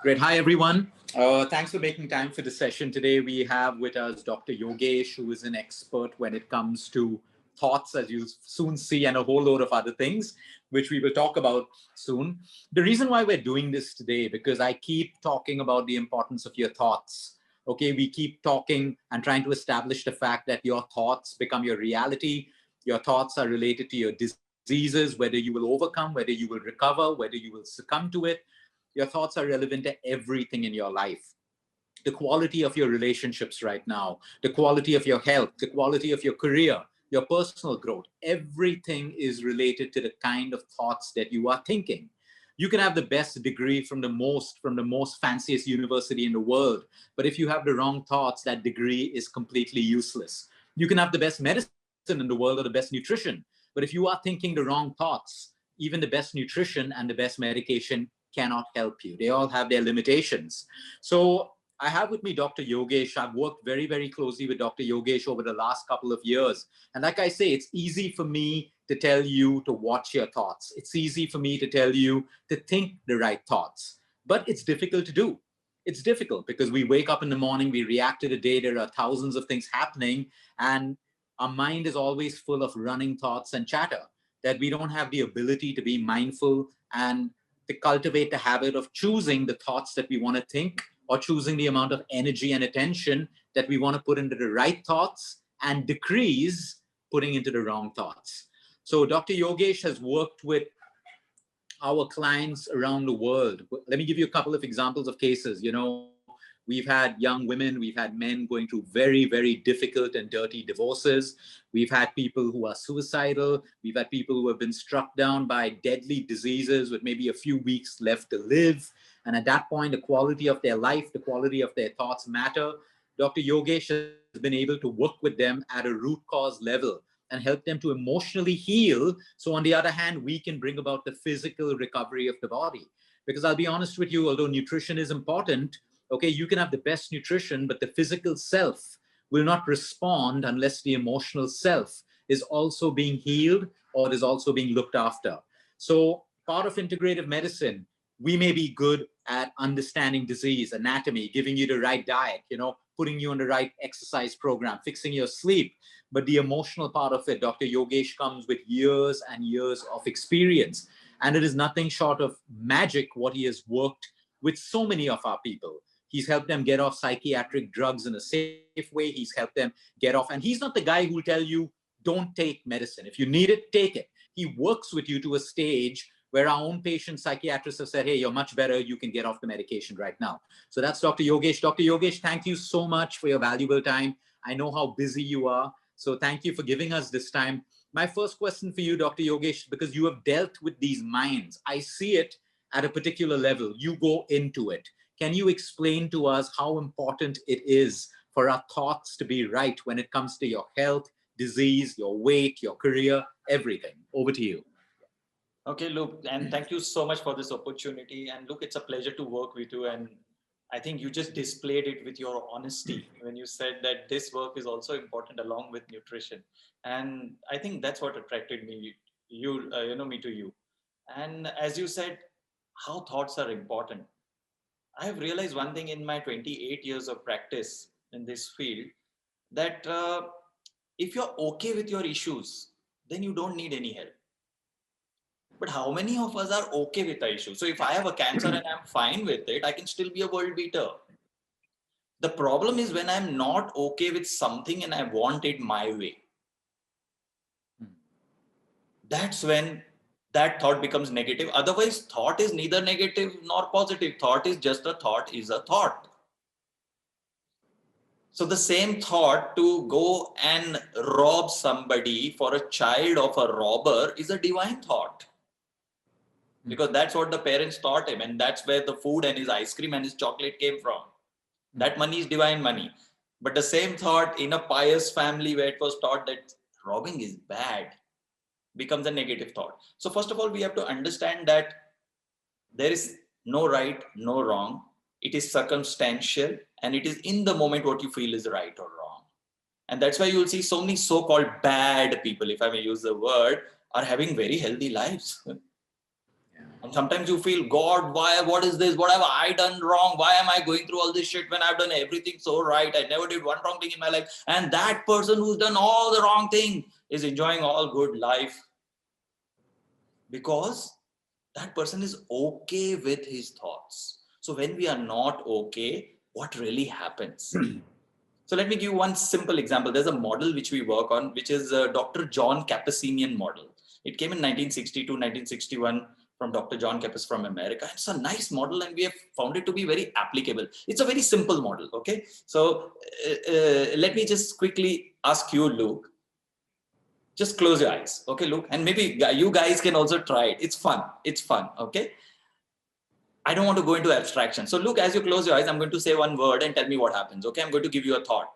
Great. Hi, everyone. Thanks for making time for the session today. We have with us Dr. Yogesh, who is an expert when it comes to thoughts, as you soon see, and a whole load of other things, which we will talk about soon. The reason why we're doing this today, because I keep talking about the importance of your thoughts. Okay, we keep talking and trying to establish the fact that your thoughts become your reality. Your thoughts are related to your diseases, whether you will overcome, whether you will recover, whether you will succumb to it. Your thoughts are relevant to everything in your life. The quality of your relationships right now, the quality of your health, the quality of your career, your personal growth, everything is related to the kind of thoughts that you are thinking. You can have the best degree from the most fanciest university in the world, but if you have the wrong thoughts, that degree is completely useless. You can have the best medicine in the world or the best nutrition, but if you are thinking the wrong thoughts, even the best nutrition and the best medication cannot help you. They all have their limitations. So I have with me Dr. Yogesh. I've worked very, very closely with Dr. Yogesh over the last couple of years. And like I say, it's easy for me to tell you to watch your thoughts. It's easy for me to tell you to think the right thoughts. But it's difficult to do. It's difficult because we wake up in the morning, we react to the day, there are thousands of things happening, and our mind is always full of running thoughts and chatter that we don't have the ability to be mindful and to cultivate the habit of choosing the thoughts that we want to think, or choosing the amount of energy and attention that we want to put into the right thoughts and decrease putting into the wrong thoughts. So Dr. Yogesh has worked with our clients around the world. Let me give you a couple of examples of cases. We've had young women, we've had men going through very, very difficult and dirty divorces. We've had people who are suicidal. We've had people who have been struck down by deadly diseases with maybe a few weeks left to live. And at that point, the quality of their life, the quality of their thoughts matter. Dr. Yogesh has been able to work with them at a root cause level and help them to emotionally heal. So on the other hand, we can bring about the physical recovery of the body. Because I'll be honest with you, although nutrition is important, okay, you can have the best nutrition, but the physical self will not respond unless the emotional self is also being healed or is also being looked after. So part of integrative medicine, we may be good at understanding disease, anatomy, giving you the right diet, putting you on the right exercise program, fixing your sleep. But the emotional part of it, Dr. Yogesh comes with years and years of experience. And it is nothing short of magic what he has worked with so many of our people. He's helped them get off psychiatric drugs in a safe way. He's helped them get off. And he's not the guy who will tell you, don't take medicine. If you need it, take it. He works with you to a stage where our own patient psychiatrists have said, hey, you're much better. You can get off the medication right now. So that's Dr. Yogesh. Dr. Yogesh, thank you so much for your valuable time. I know how busy you are. So thank you for giving us this time. My first question for you, Dr. Yogesh, because you have dealt with these minds. I see it at a particular level. You go into it. Can you explain to us how important it is for our thoughts to be right when it comes to your health, disease, your weight, your career, everything? Over to you. Okay, look, and thank you so much for this opportunity. And look, it's a pleasure to work with you. And I think you just displayed it with your honesty when you said that this work is also important along with nutrition. And I think that's what attracted me, me to you. And as you said, how thoughts are important. I have realized one thing in my 28 years of practice in this field, that if you're okay with your issues, then you don't need any help. But how many of us are okay with the issue? So if I have a cancer and I'm fine with it, I can still be a world beater. The problem is when I'm not okay with something and I want it my way. That's when that thought becomes negative. Otherwise, thought is neither negative nor positive. Thought is just a thought is a thought. So the same thought to go and rob somebody for a child of a robber is a divine thought. Because that's what the parents taught him, and that's where the food and his ice cream and his chocolate came from. That money is divine money. But the same thought in a pious family where it was taught that robbing is bad becomes a negative thought. So first of all, we have to understand that there is no right, no wrong. It is circumstantial, and it is in the moment what you feel is right or wrong. And that's why you will see so many so-called bad people, if I may use the word, are having very healthy lives. And sometimes you feel, God, why, what is this? What have I done wrong? Why am I going through all this shit when I've done everything so right? I never did one wrong thing in my life. And that person who's done all the wrong thing is enjoying all good life. Because that person is okay with his thoughts. So when we are not okay, what really happens? So let me give you one simple example. There's a model which we work on, which is Dr. John Kappas model. It came in 1962, 1961 from Dr. John Kappas from America. It's a nice model and we have found it to be very applicable. It's a very simple model, okay? So let me just quickly ask you, Luke. Just close your eyes, okay, Luke? And maybe you guys can also try it. It's fun, okay? I don't want to go into abstraction. So Luke, as you close your eyes, I'm going to say one word and tell me what happens, okay? I'm going to give you a thought.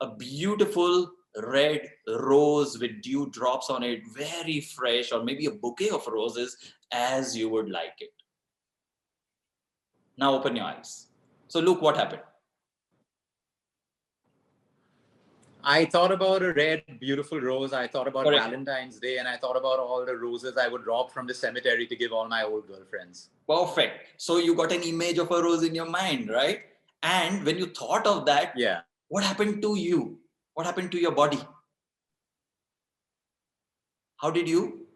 A beautiful red rose with dew drops on it, very fresh, or maybe a bouquet of roses as you would like it. Now open your eyes. So Luke, what happened? I thought about a red, beautiful rose. I thought about Valentine's Day, and I thought about all the roses I would rob from the cemetery to give all my old girlfriends. Perfect. So you got an image of a rose in your mind, right? And when you thought of that, what happened to you? What happened to your body? How did you?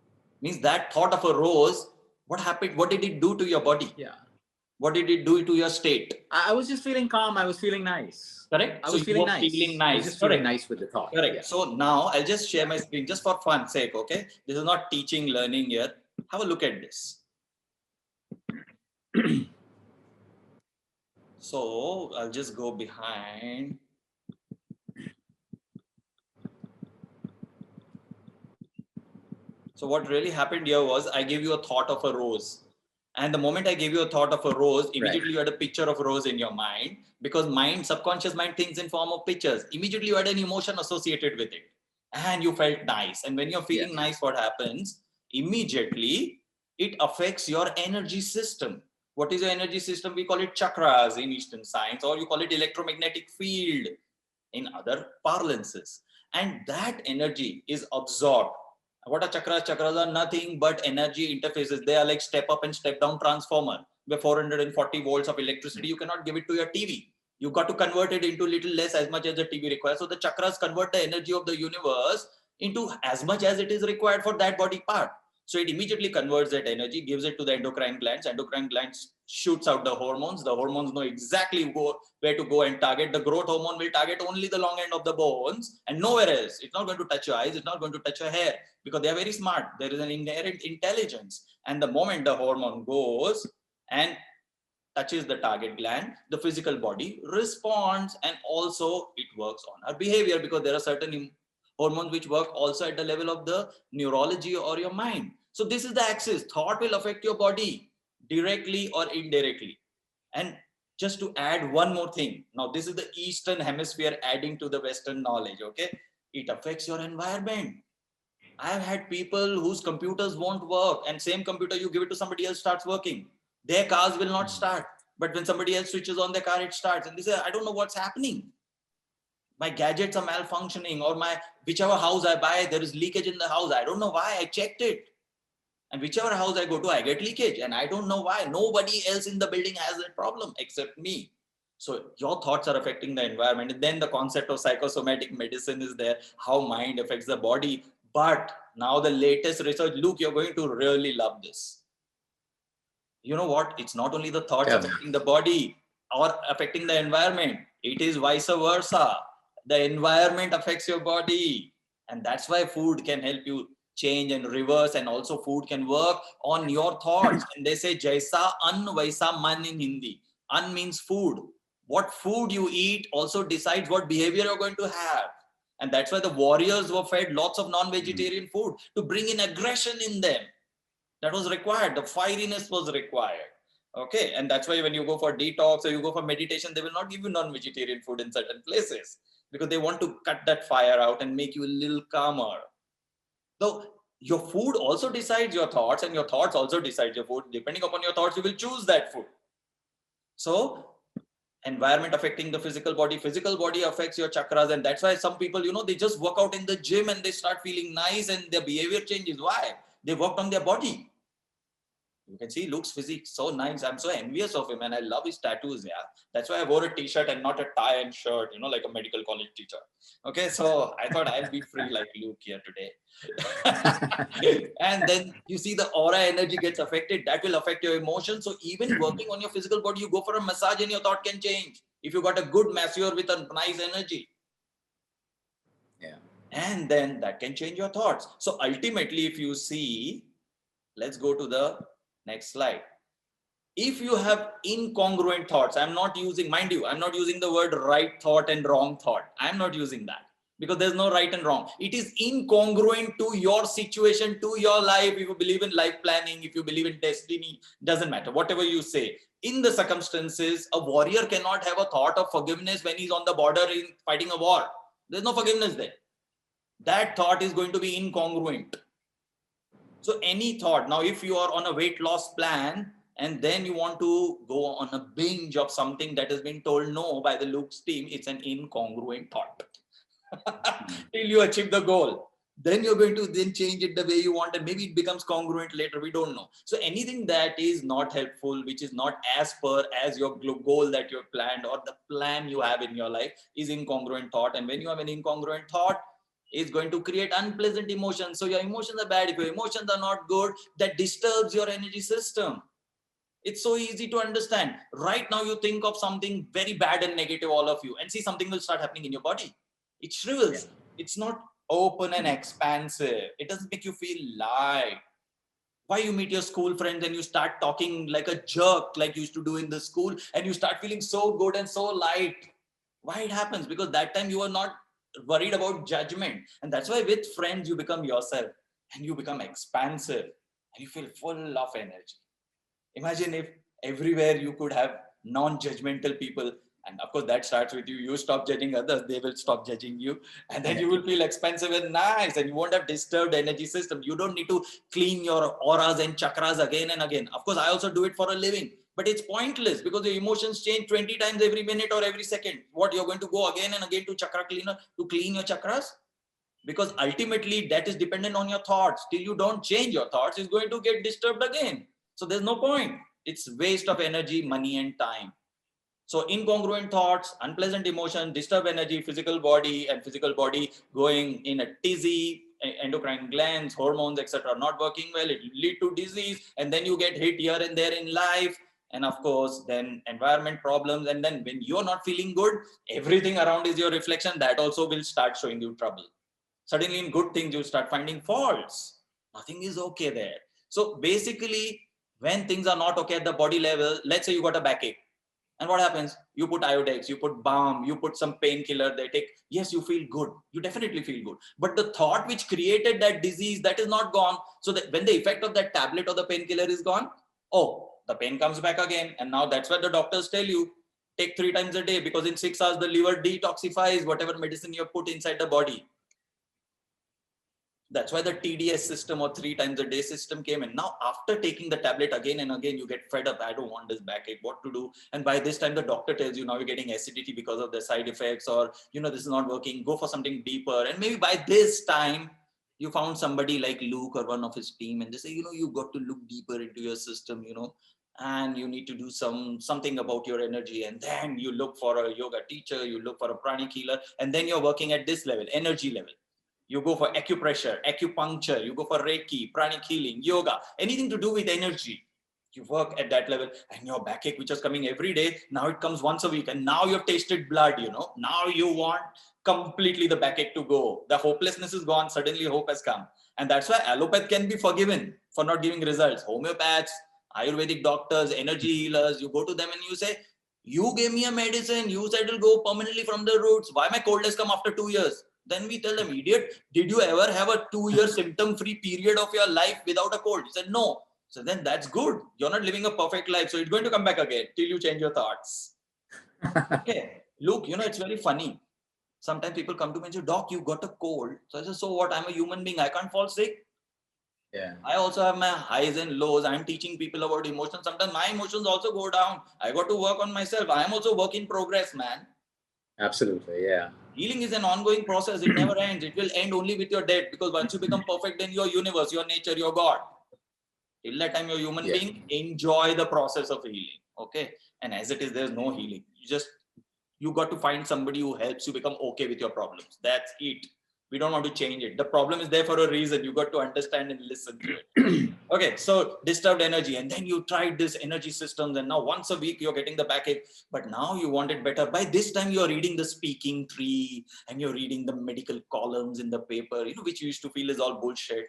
Means that thought of a rose, what happened? What did it do to your body? Yeah. What did it do to your state? I was just feeling calm. I was feeling nice. Correct? I was feeling nice. I was just feeling nice with the thought. Correct. Yeah. So now I'll just share my screen just for fun's sake, okay? This is not teaching, learning here. Have a look at this. So I'll just go behind. So what really happened here was I gave you a thought of a rose. And the moment I gave you a thought of a rose, immediately you had a picture of a rose in your mind, because mind, subconscious mind thinks in form of pictures. Immediately you had an emotion associated with it and you felt nice. And when you're feeling nice, what happens? Immediately it affects your energy system. What is your energy system? We call it chakras in Eastern science, or you call it electromagnetic field in other parlances. And that energy is absorbed. What are chakras? Chakras are nothing but energy interfaces. They are like step up and step down transformer. Where 440 volts of electricity, you cannot give it to your TV. You got to convert it into little less as much as the TV requires. So the chakras convert the energy of the universe into as much as it is required for that body part. So it immediately converts that energy, gives it to the endocrine glands. Endocrine glands shoots out the hormones. The hormones know exactly where to go and target. The growth hormone will target only the long end of the bones and nowhere else. It's not going to touch your eyes. It's not going to touch your hair, because they are very smart. There is an inherent intelligence. And the moment the hormone goes and touches the target gland, the physical body responds, and also it works on our behavior, because there are certain hormones which work also at the level of the neurology or your mind. So this is the axis. Thought will affect your body directly or indirectly. And just to add one more thing, now this is the Eastern hemisphere adding to the Western knowledge, okay? It affects your environment. I've had people whose computers won't work, and same computer, you give it to somebody else, starts working. Their cars will not start. But when somebody else switches on their car, it starts. And they say, I don't know what's happening. My gadgets are malfunctioning, or my whichever house I buy, there is leakage in the house. I don't know why. I checked it. And whichever house I go to, I get leakage. And I don't know why. Nobody else in the building has that problem except me. So your thoughts are affecting the environment. And then the concept of psychosomatic medicine is there, how mind affects the body. But now the latest research, Luke, you're going to really love this. You know what? It's not only the thoughts affecting the body or affecting the environment. It is vice versa. The environment affects your body. And that's why food can help you change and reverse. And also food can work on your thoughts. And they say, Jaisa an vaisa man in Hindi. An means food. What food you eat also decides what behavior you're going to have. And that's why the warriors were fed lots of non-vegetarian food to bring in aggression in them. That was required. The fieriness was required. Okay. And that's why when you go for detox or you go for meditation, they will not give you non-vegetarian food in certain places, because they want to cut that fire out and make you a little calmer. So your food also decides your thoughts, and your thoughts also decide your food. Depending upon your thoughts, you will choose that food. So environment affecting the physical body affects your chakras. And that's why some people, they just work out in the gym and they start feeling nice and their behavior changes. Why? They worked on their body. You can see Luke's physique so nice. I'm so envious of him and I love his tattoos. Yeah. That's why I wore a t-shirt and not a tie and shirt, like a medical college teacher. Okay. So I thought I'll be free like Luke here today. And then you see the aura energy gets affected. That will affect your emotions. So even working on your physical body, you go for a massage and your thought can change. If you got a good masseur with a nice energy. Yeah. And then that can change your thoughts. So ultimately, if you see, let's go to the next slide. If you have incongruent thoughts, I'm not using, mind you, I'm not using the word right thought and wrong thought. I'm not using that because there's no right and wrong. It is incongruent to your situation, to your life. If you believe in life planning, if you believe in destiny, doesn't matter. Whatever you say. In the circumstances, a warrior cannot have a thought of forgiveness when he's on the border in fighting a war. There's no forgiveness there. That thought is going to be incongruent. So any thought, now if you are on a weight loss plan and then you want to go on a binge of something that has been told no by the Luke's team, it's an incongruent thought. Till you achieve the goal. Then you're going to then change it the way you want and maybe it becomes congruent later. We don't know. So anything that is not helpful, which is not as per as your goal that you have planned or the plan you have in your life is incongruent thought. And when you have an incongruent thought, is going to create unpleasant emotions. So your emotions are bad. If your emotions are not good, that disturbs your energy system. It's so easy to understand. Right now, you think of something very bad and negative, all of you, and see something will start happening in your body. It shrivels. Yeah. It's not open and expansive. It doesn't make you feel light. Why you meet your school friends and you start talking like a jerk, like you used to do in the school, and you start feeling so good and so light. Why it happens? Because that time you are not worried about judgment. And that's why with friends, you become yourself and you become expansive and you feel full of energy. Imagine if everywhere you could have non-judgmental people. And of course, that starts with you. You stop judging others, they will stop judging you. And then you will feel expansive and nice and you won't have disturbed energy system. You don't need to clean your auras and chakras again and again. Of course, I also do it for a living. But it's pointless because your emotions change 20 times every minute or every second. What, you're going to go again and again to chakra cleaner to clean your chakras? Because ultimately that is dependent on your thoughts. Till you don't change your thoughts, it's going to get disturbed again. So there's no point. It's waste of energy, money and time. So incongruent thoughts, unpleasant emotion, disturb energy, physical body going in a tizzy, endocrine glands, hormones, etc. not working well. It will lead to disease and then you get hit here and there in life. And of course, then environment problems. And then when you're not feeling good, everything around is your reflection. That also will start showing you trouble. Suddenly in good things, you start finding faults. Nothing is okay there. So basically, when things are not okay at the body level, let's say you got a backache. And what happens? You put Iodex, you put balm, you put some painkiller they take. Yes, you feel good. You definitely feel good. But the thought which created that disease, that is not gone. So that when the effect of that tablet or the painkiller is gone, oh, the pain comes back again. And now that's what the doctors tell you. Take 3 times a day because in 6 hours, the liver detoxifies whatever medicine you have put inside the body. That's why the TDS system or 3 times a day system came in. Now, after taking the tablet again and again, you get fed up. I don't want this backache, what to do? And by this time, the doctor tells you now you're getting acidity because of the side effects or, this is not working. Go for something deeper. And maybe by this time, you found somebody like Luke or one of his team and they say, you got to look deeper into your system, and you need to do something about your energy. And then you look for a yoga teacher, you look for a pranic healer, and then you're working at this level, energy level. You go for acupressure, acupuncture, you go for Reiki, pranic healing, yoga, anything to do with energy. You work at that level and your backache, which was coming every day, now it comes once a week. And now you've tasted blood, now you want completely the backache to go. The hopelessness is gone. Suddenly hope has come. And that's why allopath can be forgiven for not giving results. Homeopaths, Ayurvedic doctors, energy healers, you go to them and you say, you gave me a medicine. You said it'll go permanently from the roots. Why my cold has come after 2 years? Then we tell them, idiot, did you ever have a 2-year symptom-free period of your life without a cold? He said, no. So then that's good. You're not living a perfect life. So it's going to come back again till you change your thoughts. Okay. Look, it's very funny. Sometimes people come to me and say, doc, you got a cold. So I say, so what? I'm a human being. I can't fall sick. Yeah. I also have my highs and lows. I'm teaching people about emotions. Sometimes my emotions also go down. I got to work on myself. I am also work in progress, man. Absolutely, yeah. Healing is an ongoing process. It never ends. It will end only with your death because once you become perfect, then your universe, your nature, your God. Till that time, you're a human Yeah. being. Enjoy the process of healing. Okay. And as it is, there's no healing. You got to find somebody who helps you become okay with your problems. That's it. We don't want to change it. The problem is there for a reason. You got to understand and listen to it. Okay, so disturbed energy, and then you tried this energy systems, and now once a week you're getting the backache, but now you want it better. By this time you're reading the speaking tree and you're reading the medical columns in the paper, which you used to feel is all bullshit.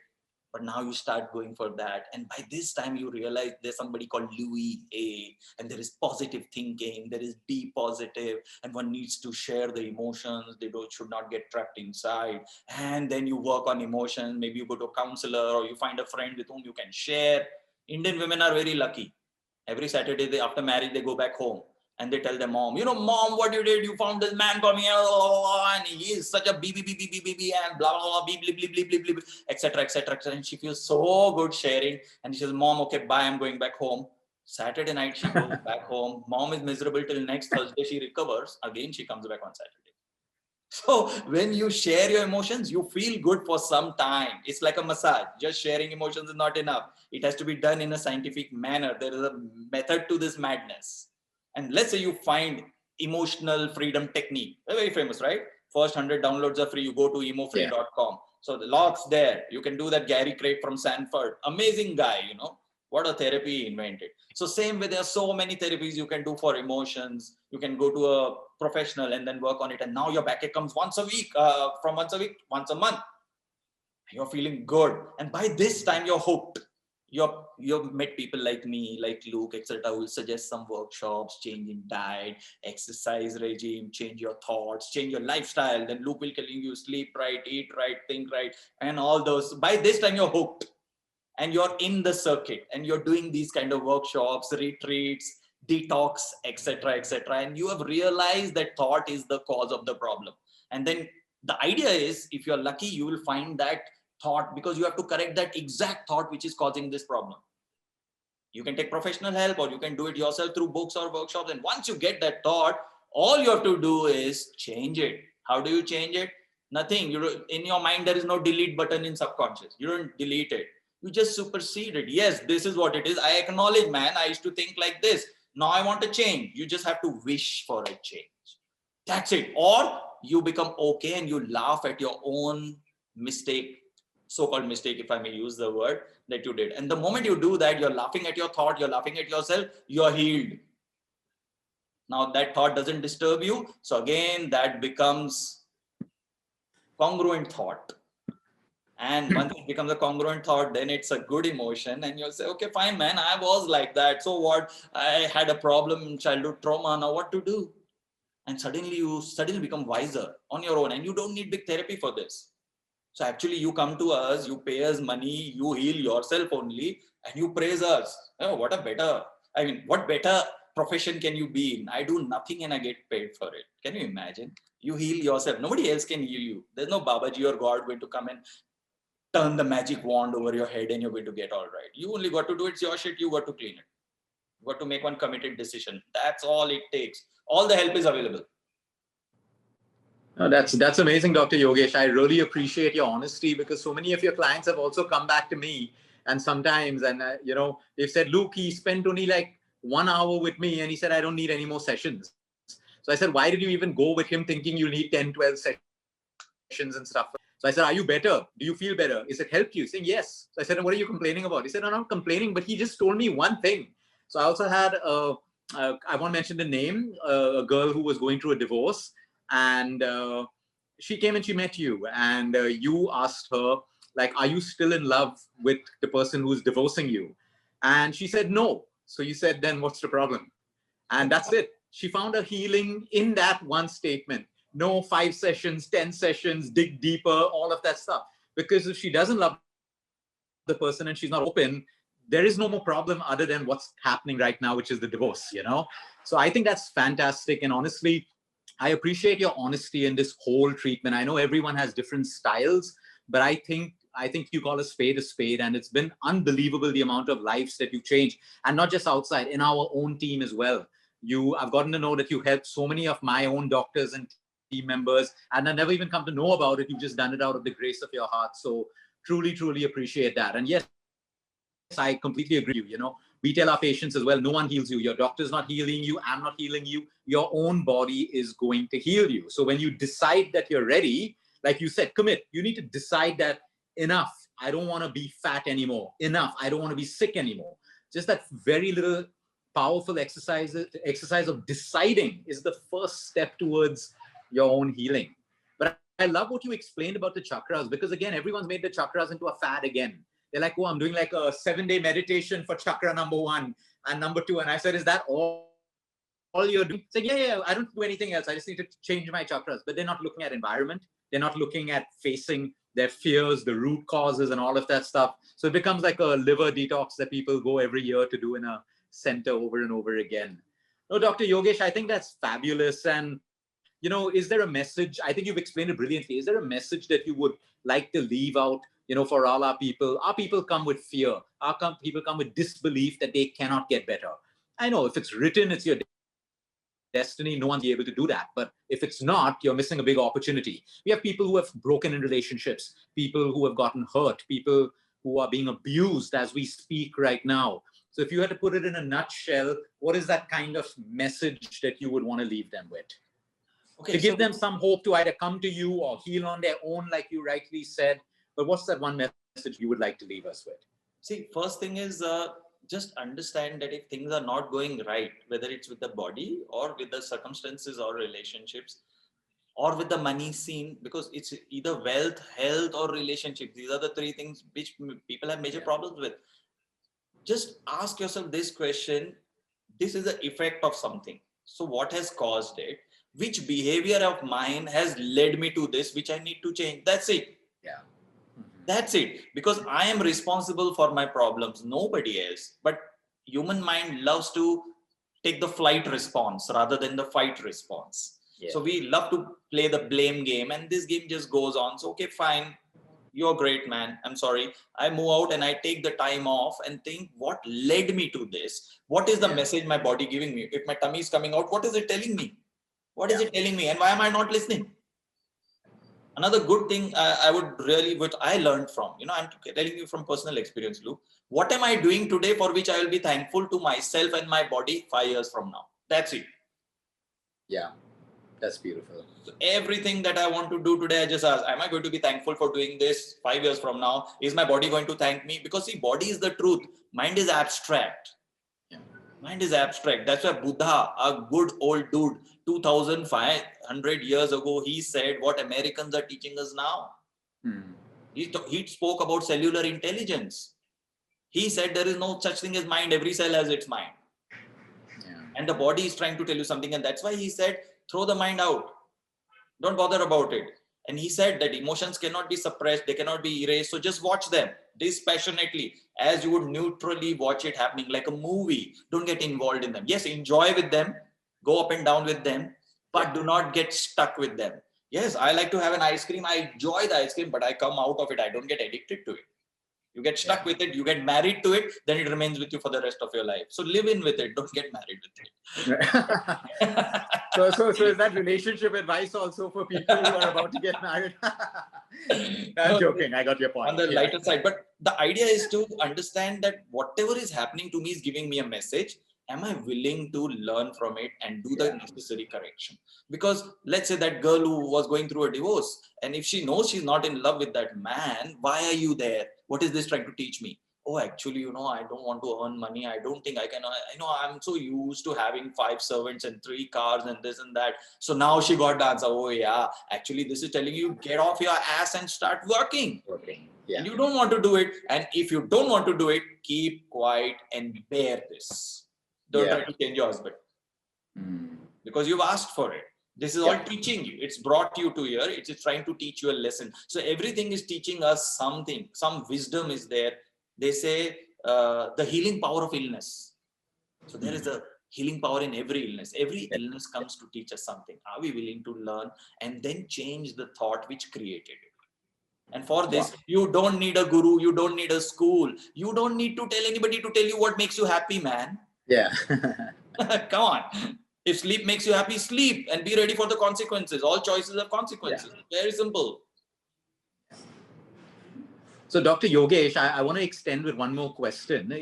But now you start going for that. And by this time you realize there's somebody called Louis A, and there is positive thinking, there is be positive, and one needs to share the emotions. They should not get trapped inside. And then you work on emotions. Maybe you go to a counselor or you find a friend with whom you can share. Indian women are very lucky. Every Saturday, after marriage, they go back home. And they tell their mom, mom, what you did, you found this man coming here, and he is such a BB, and blah, blah, blah, bleep, etc., etc., etc. And she feels so good sharing. And she says, mom, okay, bye, I'm going back home. Saturday night, she goes back home. Mom is miserable till next Thursday. She recovers. Again, she comes back on Saturday. So when you share your emotions, you feel good for some time. It's like a massage. Just sharing emotions is not enough. It has to be done in a scientific manner. There is a method to this madness. And let's say you find emotional freedom technique. They're very famous, right? First 100 downloads are free. You go to emofree.com. So the lots there. You can do that. Gary Craig from Sanford. Amazing guy, What a therapy he invented. So same way, there are so many therapies you can do for emotions. You can go to a professional and then work on it. And now your backache comes once a week, once a month. You're feeling good. And by this time, you're hooked. You've met people like me, like Luke, etc., who will suggest some workshops, change in diet, exercise regime, change your thoughts, change your lifestyle. Then Luke will tell you sleep right, eat right, think right, and all those. By this time, you're hooked. And you're in the circuit and you're doing these kind of workshops, retreats, detox, etc., etc. And you have realized that thought is the cause of the problem. And then the idea is, if you're lucky, you will find that thought, because you have to correct that exact thought which is causing this problem. You can take professional help or you can do it yourself through books or workshops. And once you get that thought, all you have to do is change it. How do you change it? Nothing. In your mind, there is no delete button in subconscious. You don't delete it. You just supersede it. Yes, this is what it is. I acknowledge, man, I used to think like this. Now I want to change. You just have to wish for a change. That's it. Or you become okay and you laugh at your own mistake, so-called mistake, if I may use the word, that you did. And the moment you do that, you're laughing at your thought, you're laughing at yourself, you're healed. Now that thought doesn't disturb you. So again, that becomes congruent thought. And once it becomes a congruent thought, then it's a good emotion. And you'll say, okay, fine, man, I was like that. So what? I had a problem in childhood trauma. Now what to do? And suddenly you become wiser on your own. And you don't need big therapy for this. So actually you come to us, you pay us money, you heal yourself only, and you praise us. Oh, what better profession can you be in? I do nothing and I get paid for it. Can you imagine? You heal yourself. Nobody else can heal you. There's no Babaji or God going to come and turn the magic wand over your head and you're going to get all right. You only got to do it's your shit. You got to clean it. You got to make one committed decision. That's all it takes. All the help is available. No, that's amazing, Dr. Yogesh. I really appreciate your honesty, because so many of your clients have also come back to me, and sometimes, and they've said, Luke, he spent only like 1 hour with me, and he said, I don't need any more sessions. So I said, why did you even go with him thinking you need 10, 12 sessions and stuff? So I said, are you better? Do you feel better? Is it helped you? Saying yes. So I said, what are you complaining about? He said, no, I'm not complaining, but he just told me one thing. So I also had, I won't mention the name, a girl who was going through a divorce. And she came and she met you, and you asked her, like, are you still in love with the person who's divorcing you? And she said no. So you said, then what's the problem? And that's it. She found a healing in that one statement. No 5 sessions, 10 sessions, dig deeper, all of that stuff. Because if she doesn't love the person and she's not open, there is no more problem other than what's happening right now, which is the divorce, So I think that's fantastic. And honestly, I appreciate your honesty in this whole treatment. I know everyone has different styles, but I think you call a spade, and it's been unbelievable the amount of lives that you've changed, and not just outside, in our own team as well. I've gotten to know that you helped so many of my own doctors and team members, and I never even come to know about it. You've just done it out of the grace of your heart. So truly, truly appreciate that. And yes, I completely agree with you. You know, we tell our patients as well, no one heals you. Your doctor's not healing you. I'm not healing you. Your own body is going to heal you. So when you decide that you're ready, like you said, commit. You need to decide that enough. I don't want to be fat anymore. Enough. I don't want to be sick anymore. Just that very little powerful exercise of deciding is the first step towards your own healing. But I love what you explained about the chakras, because again, everyone's made the chakras into a fad again. They're like, oh, I'm doing like a 7-day meditation for chakra number 1 and number 2. And I said, is that all you're doing? It's like, yeah, I don't do anything else. I just need to change my chakras. But they're not looking at environment. They're not looking at facing their fears, the root causes and all of that stuff. So it becomes like a liver detox that people go every year to do in a center over and over again. No, Dr. Yogesh, I think that's fabulous. And, you know, is there a message? I think you've explained it brilliantly. Is there a message that you would like to leave out, you know, for all our people? Our people come with fear. People come with disbelief that they cannot get better. I know if it's written, it's your destiny, no one's able to do that. But if it's not, you're missing a big opportunity. We have people who have broken in relationships, people who have gotten hurt, people who are being abused as we speak right now. So if you had to put it in a nutshell, what is that kind of message that you would want to leave them with? Okay, to give them some hope to either come to you or heal on their own, like you rightly said. But what's that one message you would like to leave us with? See, first thing is just understand that if things are not going right, whether it's with the body or with the circumstances or relationships or with the money scene, because it's either wealth, health or relationships. These are the 3 things which people have major problems with. Just ask yourself this question. This is the effect of something. So what has caused it? Which behavior of mine has led me to this, which I need to change? That's it. Yeah. That's it. Because I am responsible for my problems. Nobody else. But human mind loves to take the flight response rather than the fight response. Yeah. So we love to play the blame game, and this game just goes on. So, okay, fine. You're great, man. I'm sorry. I move out and I take the time off and think, what led me to this? What is the message my body giving me? If my tummy is coming out, what is it telling me? What is it telling me? And why am I not listening? Another good thing I would really, which I learned from, you know, I'm telling you from personal experience, Luke. What am I doing today for which I will be thankful to myself and my body 5 years from now? That's it. Yeah. That's beautiful. So everything that I want to do today, I just ask, am I going to be thankful for doing this 5 years from now? Is my body going to thank me? Because see, body is the truth. Mind is abstract. Yeah. Mind is abstract. That's why Buddha, a good old dude, 2,500 years ago, he said what Americans are teaching us now. He spoke about cellular intelligence. He said there is no such thing as mind. Every cell has its mind. Yeah. And the body is trying to tell you something. And that's why he said, throw the mind out. Don't bother about it. And he said that emotions cannot be suppressed. They cannot be erased. So just watch them dispassionately as you would neutrally watch it happening like a movie. Don't get involved in them. Yes, enjoy with them. Go up and down with them. But do not get stuck with them. Yes, I like to have an ice cream. I enjoy the ice cream, but I come out of it. I don't get addicted to it. You get stuck with it, you get married to it, then it remains with you for the rest of your life. So live in with it, don't get married with it. so is that relationship advice also for people who are about to get married? I'm joking, I got your point. On the lighter side, but the idea is to understand that whatever is happening to me is giving me a message. Am I willing to learn from it and do the necessary correction? Because let's say that girl who was going through a divorce, and if she knows she's not in love with that man, why are you there? What is this trying to teach me? Oh, actually, you know, I don't want to earn money. I don't think I can. I know I'm so used to having 5 servants and 3 cars and this and that. So now she got the answer. Oh yeah, actually this is telling you, get off your ass and start working. Yeah. And you don't want to do it. And if you don't want to do it, keep quiet and bear this. Don't try to change your husband. Because you've asked for it. This is all teaching you. It's brought you to here. It's trying to teach you a lesson. So everything is teaching us something. Some wisdom is there. They say the healing power of illness. So there is a healing power in every illness. Every illness comes to teach us something. Are we willing to learn and then change the thought which created it? And for this, you don't need a guru. You don't need a school. You don't need to tell anybody to tell you what makes you happy, man. Yeah. Come on. If sleep makes you happy, sleep and be ready for the consequences. All choices have consequences. Very simple. So, Dr. Yogesh, I want to extend with one more question.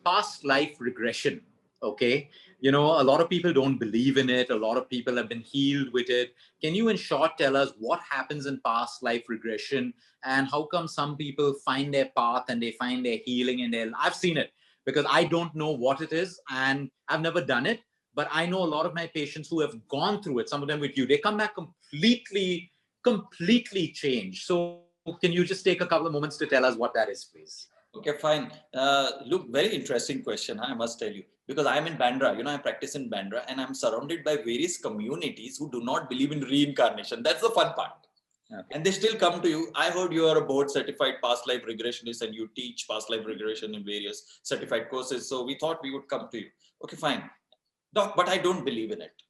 Past life regression. Okay. A lot of people don't believe in it. A lot of people have been healed with it. Can you, in short, tell us what happens in past life regression and how come some people find their path and they find their healing in their. I've seen it because I don't know what it is and I've never done it. But I know a lot of my patients who have gone through it, some of them with you, they come back completely changed. So can you just take a couple of moments to tell us what that is, please? Okay, fine. Look, very interesting question, I must tell you. Because I'm in Bandra, I practice in Bandra and I'm surrounded by various communities who do not believe in reincarnation. That's the fun part. Okay. And they still come to you. I heard you are a board certified past life regressionist and you teach past life regression in various certified courses. So we thought we would come to you. Okay, fine. Doc, but I don't believe in it.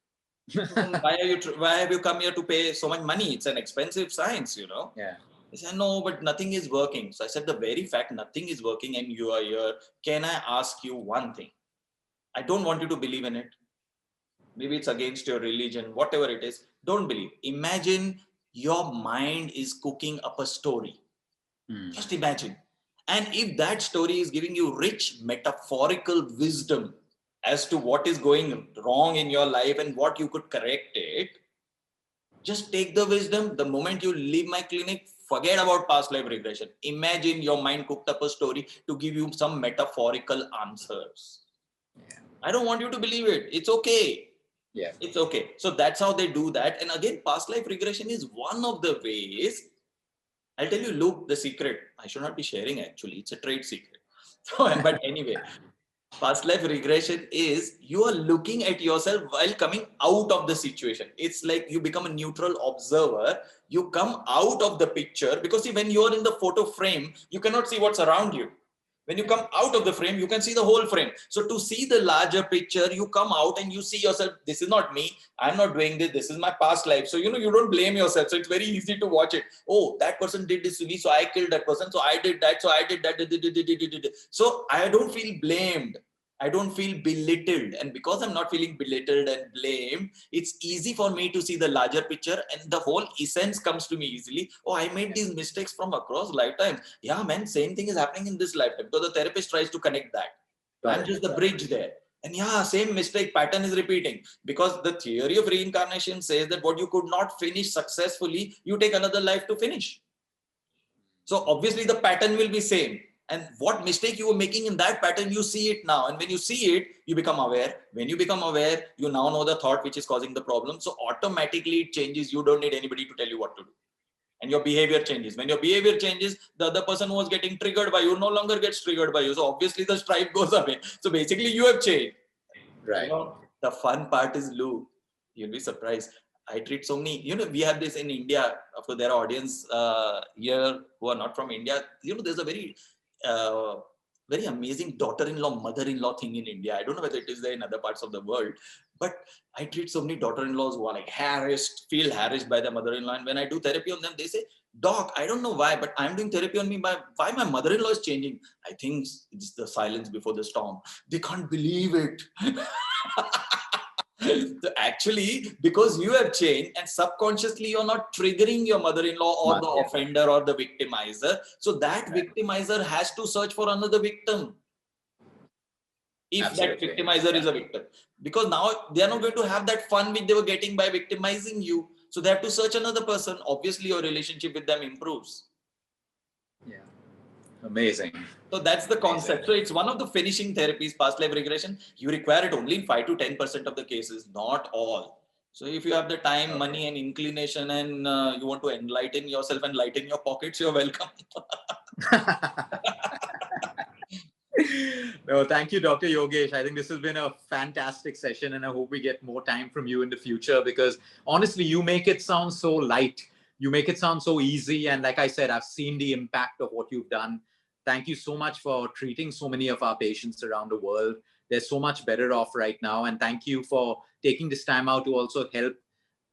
Why have you come here to pay so much money? It's an expensive science, Yeah. He said, no, but nothing is working. So I said, the very fact nothing is working and you are here, can I ask you one thing? I don't want you to believe in it. Maybe it's against your religion, whatever it is. Don't believe. Imagine your mind is cooking up a story. Just imagine. And if that story is giving you rich metaphorical wisdom as to what is going wrong in your life and what you could correct it, just take the wisdom. The moment you leave my clinic, forget about past life regression. Imagine your mind cooked up a story to give you some metaphorical answers. Yeah. I don't want you to believe it. It's okay. Yeah. It's okay. So that's how they do that. And again, past life regression is one of the ways. I'll tell you, Luke, the secret. I should not be sharing actually. It's a trade secret. But anyway, past life regression is you are looking at yourself while coming out of the situation. It's like you become a neutral observer. You come out of the picture because see, when you're in the photo frame, you cannot see what's around you. When you come out of the frame, you can see the whole frame. So to see the larger picture, you come out and you see yourself. This is not me. I'm not doing this. This is my past life. So, you don't blame yourself. So it's very easy to watch it. Oh, that person did this to me. So I killed that person. So I did that. So I did that. So I don't feel blamed. I don't feel belittled. And because I'm not feeling belittled and blamed, it's easy for me to see the larger picture and the whole essence comes to me easily. Oh, I made these mistakes from across lifetimes. Yeah, man, same thing is happening in this lifetime because the therapist tries to connect that. I'm just the bridge there. And yeah, same mistake pattern is repeating because the theory of reincarnation says that what you could not finish successfully, you take another life to finish. So obviously the pattern will be same. And what mistake you were making in that pattern, you see it now. And when you see it, you become aware. When you become aware, you now know the thought which is causing the problem. So automatically it changes. You don't need anybody to tell you what to do. And your behavior changes. When your behavior changes, the other person who was getting triggered by you no longer gets triggered by you. So obviously the stripe goes away. So basically you have changed. Right. The fun part is, Lou, you'll be surprised. I treat so many, we have this in India. Of course, there are audience here who are not from India. There's a very amazing daughter-in-law, mother-in-law thing in India. I don't know whether it is there in other parts of the world, but I treat so many daughter-in-laws who are like feel harassed by their mother-in-law. And when I do therapy on them, they say, Doc, I don't know why, but I'm doing therapy on me. Why my mother-in-law is changing? I think it's the silence before the storm. They can't believe it. So actually, because you have changed and subconsciously you're not triggering your mother-in-law or the offender or the victimizer. So that victimizer has to search for another victim. If Absolutely. That victimizer is a victim. Because now they are not going to have that fun which they were getting by victimizing you. So they have to search another person. Obviously, your relationship with them improves. Yeah. Amazing. So that's the concept. So it's one of the finishing therapies, past life regression. You require it only in 5 to 10% of the cases, not all. So if you have the time, money and inclination and you want to enlighten yourself and lighten your pockets, you're welcome. No, thank you, Dr. Yogesh. I think this has been a fantastic session and I hope we get more time from you in the future because honestly, you make it sound so light. You make it sound so easy. And like I said, I've seen the impact of what you've done. Thank you so much for treating so many of our patients around the world. They're so much better off right now. And thank you for taking this time out to also help,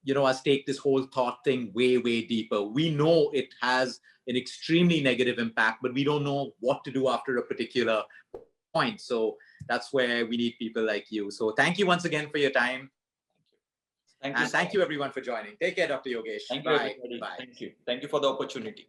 us take this whole thought thing way, way deeper. We know it has an extremely negative impact, but we don't know what to do after a particular point. So that's where we need people like you. So thank you once again for your time. Thank you. And thank you everyone for joining. Take care, Dr. Yogesh. Thank you, everybody. Bye. Thank you. Thank you for the opportunity.